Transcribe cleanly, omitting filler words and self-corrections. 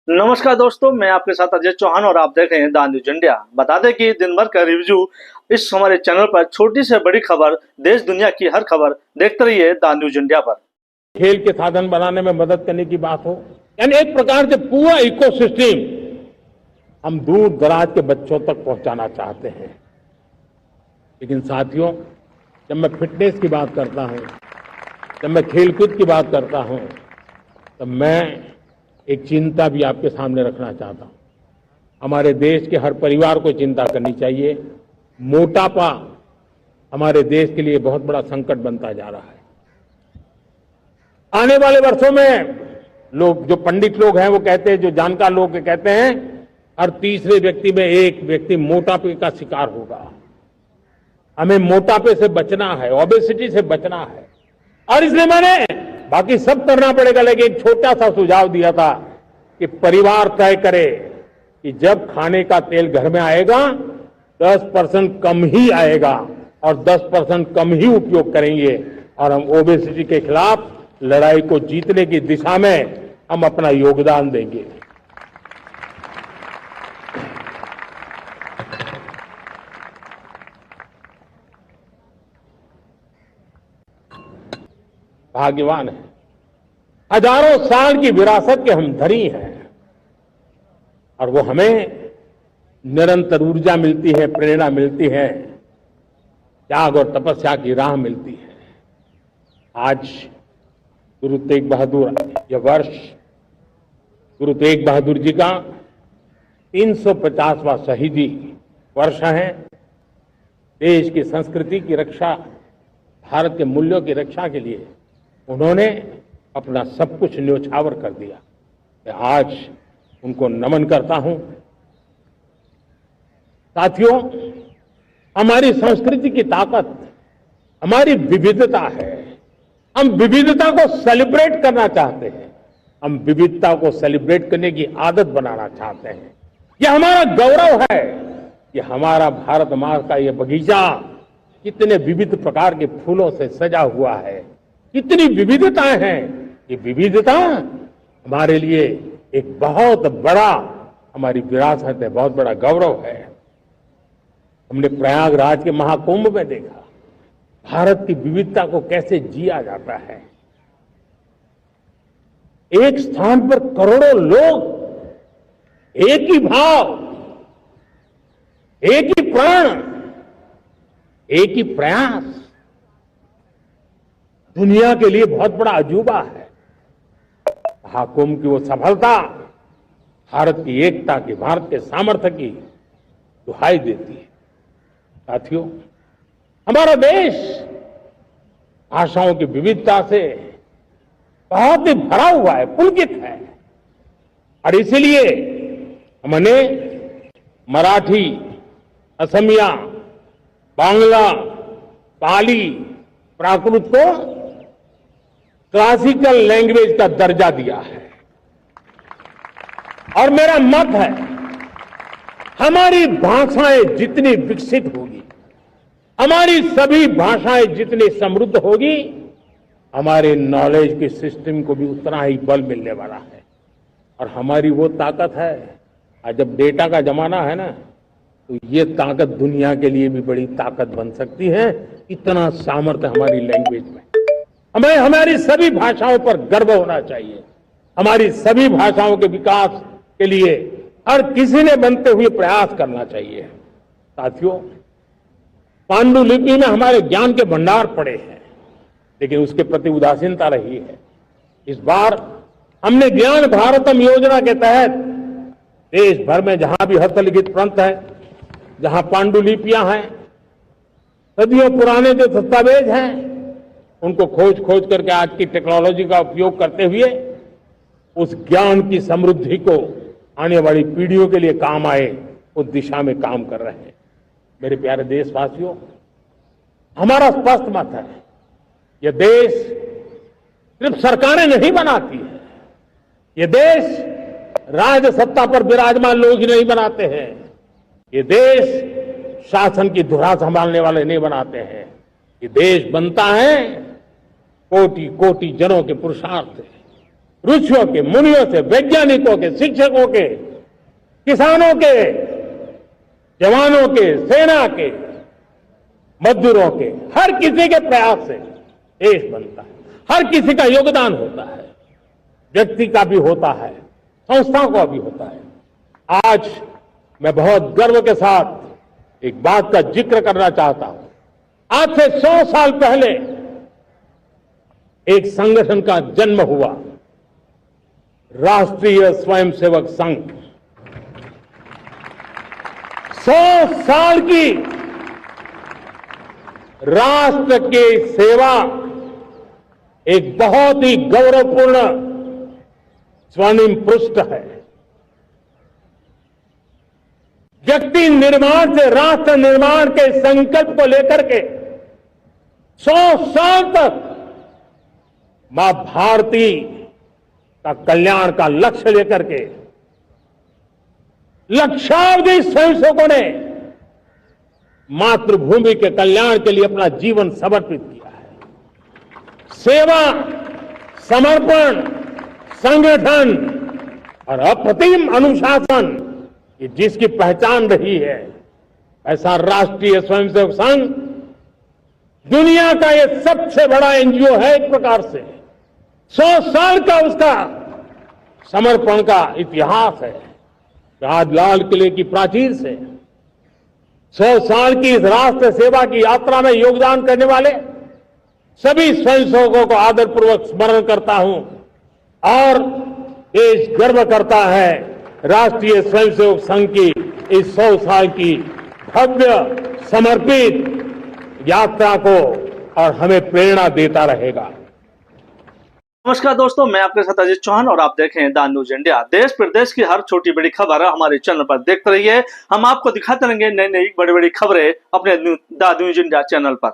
नमस्कार दोस्तों, मैं आपके साथ अजय चौहान और आप देख रहे हैं द न्यूज इंडिया। बता दें कि दिन भर का रिव्यू इस हमारे चैनल पर छोटी से बड़ी खबर, देश दुनिया की हर खबर देखते रहिए द न्यूज इंडिया पर। खेल के साधन बनाने में मदद करने की बात हो, यानी एक प्रकार से पूरा इकोसिस्टम हम दूर दराज के बच्चों तक पहुंचाना चाहते हैं। लेकिन साथियों, जब मैं फिटनेस की बात करता हूं, जब मैं खेलकूद की बात करता हूं, तब मैं एक चिंता भी आपके सामने रखना चाहता हूं। हमारे देश के हर परिवार को चिंता करनी चाहिए। मोटापा हमारे देश के लिए बहुत बड़ा संकट बनता जा रहा है। आने वाले वर्षों में लोग, जो पंडित लोग हैं वो कहते हैं, जो जानकार लोग कहते हैं, हर तीसरे व्यक्ति में एक व्यक्ति मोटापे का शिकार होगा। हमें मोटापे से बचना है, ओबेसिटी से बचना है, और इसलिए मैंने बाकी सब करना पड़ेगा, लेकिन एक छोटा सा सुझाव दिया था कि परिवार तय करे कि जब खाने का तेल घर में आएगा 10% कम ही आएगा और 10% कम ही उपयोग करेंगे, और हम ओबेसिटी के खिलाफ लड़ाई को जीतने की दिशा में हम अपना योगदान देंगे। भाग्यवान है, हजारों साल की विरासत के हम धनी हैं, और वो हमें निरंतर ऊर्जा मिलती है, प्रेरणा मिलती है, त्याग और तपस्या की राह मिलती है। आज गुरु तेग बहादुर, यह वर्ष गुरु तेग बहादुर जी का 350वां शहीदी वर्ष है। देश की संस्कृति की रक्षा, भारत के मूल्यों की रक्षा के लिए उन्होंने अपना सब कुछ न्योछावर कर दिया। मैं आज उनको नमन करता हूं। साथियों, हमारी संस्कृति की ताकत हमारी विविधता है। हम विविधता को सेलिब्रेट करना चाहते हैं, हम विविधता को सेलिब्रेट करने की आदत बनाना चाहते हैं। यह हमारा गौरव है। यह हमारा भारत माँ का यह बगीचा कितने विविध प्रकार के फूलों से सजा हुआ है, कितनी विविधताएं हैं। ये विविधता हमारे लिए एक बहुत बड़ा, हमारी विरासत है, बहुत बड़ा गौरव है। हमने प्रयागराज के महाकुंभ में देखा भारत की विविधता को कैसे जिया जाता है। एक स्थान पर करोड़ों लोग, एक ही भाव, एक ही प्राण, एक ही प्रयास, दुनिया के लिए बहुत बड़ा अजूबा है। महाकुंभ की वो सफलता भारत की एकता की, भारत के सामर्थ्य की दुहाई देती है। साथियों, हमारा देश भाषाओं की विविधता से बहुत ही भरा हुआ है, पुलकित है, और इसलिए हमने मराठी, असमिया, बांग्ला, पाली, प्राकृत को क्लासिकल लैंग्वेज का दर्जा दिया है। और मेरा मत है, हमारी भाषाएं जितनी विकसित होगी, हमारी सभी भाषाएं जितनी समृद्ध होगी, हमारे नॉलेज के सिस्टम को भी उतना ही बल मिलने वाला है। और हमारी वो ताकत है, आज जब डेटा का जमाना है ना, तो ये ताकत दुनिया के लिए भी बड़ी ताकत बन सकती है। इतना सामर्थ्य हमारी लैंग्वेज में। हमें हमारी सभी भाषाओं पर गर्व होना चाहिए। हमारी सभी भाषाओं के विकास के लिए हर किसी ने बनते हुए प्रयास करना चाहिए। साथियों, पांडुलिपि में हमारे ज्ञान के भंडार पड़े हैं, लेकिन उसके प्रति उदासीनता रही है। इस बार हमने ज्ञान भारतम योजना के तहत देश भर में जहां भी हस्तलिखित ग्रंथ है, जहां पांडुलिपियां हैं, सदियों पुराने जो दस्तावेज हैं, उनको खोज खोज करके आज की टेक्नोलॉजी का उपयोग करते हुए उस ज्ञान की समृद्धि को आने वाली पीढ़ियों के लिए काम आए, उस दिशा में काम कर रहे हैं। मेरे प्यारे देशवासियों, हमारा स्पष्ट मत है, यह देश सिर्फ सरकारें नहीं बनाती है, यह देश राज सत्ता पर विराजमान लोग ही नहीं बनाते हैं, ये देश शासन की धुरा संभालने वाले नहीं बनाते हैं। ये देश बनता है कोटि कोटि जनों के पुरुषार्थ से। ऋषियों के, मुनियों से, वैज्ञानिकों के, शिक्षकों के, किसानों के, जवानों के, सेना के, मजदूरों के, हर किसी के प्रयास से देश बनता है। हर किसी का योगदान होता है, व्यक्ति का भी होता है, संस्थाओं का भी होता है। आज मैं बहुत गर्व के साथ एक बात का जिक्र करना चाहता हूं। आज से 100 साल पहले एक संगठन का जन्म हुआ, राष्ट्रीय स्वयंसेवक संघ। 100 साल की राष्ट्र की सेवा एक बहुत ही गौरवपूर्ण स्वर्णिम पृष्ठ है। व्यक्ति निर्माण से राष्ट्र निर्माण के संकल्प को लेकर के 100 साल तक मां भारती का कल्याण का लक्ष्य लेकर के लक्षावधि स्वयंसेवकों ने मातृभूमि के कल्याण के लिए अपना जीवन समर्पित किया है। सेवा, समर्पण, संगठन और अप्रतिम अनुशासन, ये जिसकी पहचान रही है, ऐसा राष्ट्रीय स्वयंसेवक संघ दुनिया का ये सबसे बड़ा एनजीओ है। एक प्रकार से 100 साल का उसका समर्पण का इतिहास है। आज लाल किले की प्राचीर से 100 साल की इस राष्ट्र सेवा की यात्रा में योगदान करने वाले सभी स्वयंसेवकों को आदरपूर्वक स्मरण करता हूं और देश गर्व करता है राष्ट्रीय स्वयंसेवक संघ की इस 100 साल की भव्य समर्पित यात्रा को, और हमें प्रेरणा देता रहेगा। नमस्कार दोस्तों, मैं आपके साथ अजीत चौहान और आप देख रहे हैं द न्यूज इंडिया। देश प्रदेश की हर छोटी बड़ी खबर हमारे चैनल पर देखते रहिए। हम आपको दिखाते रहेंगे नई नई बड़ी बड़ी खबरें अपने द न्यूज इंडिया चैनल पर।